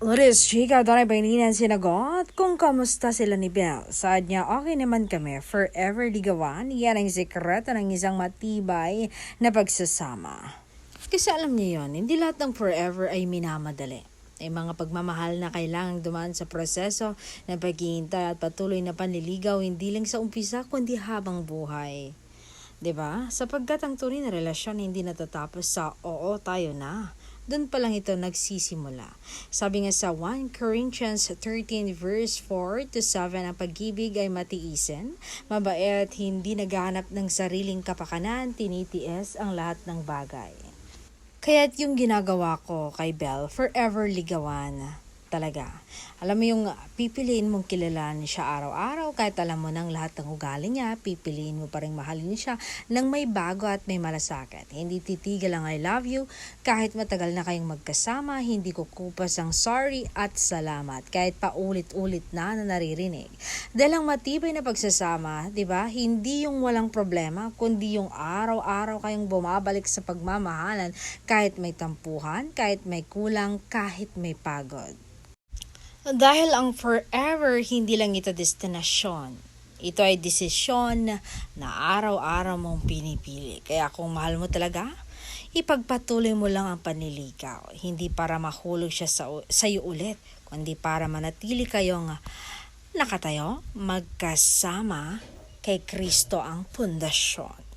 Lourdes, chika, doon ay paininan sinagot kung kamusta sila ni Belle. Saad niya, okay naman kami, forever ligawan. Yan ang sekreto ng isang matibay na pagsasama. Kasi alam niyo yon, hindi lahat ng forever ay minamadali. May mga pagmamahal na kailangang dumaan sa proseso ng paghihintay at patuloy na panliligaw hindi lang sa umpisa kundi habang buhay. 'Di ba? Sapagkat ang tunay na relasyon hindi natatapos sa oo tayo na. Doon pa lang ito nagsisimula. Sabi nga sa 1 Corinthians 13 verse 4 to 7, ang pag-ibig ay matiisin, mabait, hindi naghahanap ng sariling kapakanan, tinitiis ang lahat ng bagay. Kaya't yung ginagawa ko kay Belle, forever ligawan. Talaga. Alam mo yung pipiliin mong kilalanin siya araw-araw kahit alam mo ng lahat ng ugali niya, pipiliin mo pa rin mahalin siya nang may bago at may malasakit. Hindi titigil ang I love you kahit matagal na kayong magkasama, hindi kukupas ang sorry at salamat kahit paulit-ulit na naririnig. Dahil ang matibay na pagsasama, di ba, hindi yung walang problema, kundi yung araw-araw kayong bumabalik sa pagmamahalan kahit may tampuhan, kahit may kulang, kahit may pagod. Dahil ang forever hindi lang ito destinasyon. Ito ay desisyon na araw-araw mong pinipili. Kaya kung mahal mo talaga, ipagpatuloy mo lang ang panliligaw. Hindi para mahulog siya sa iyo ulit, kundi para manatili kayong nakatayo, magkasama kay Kristo ang pundasyon.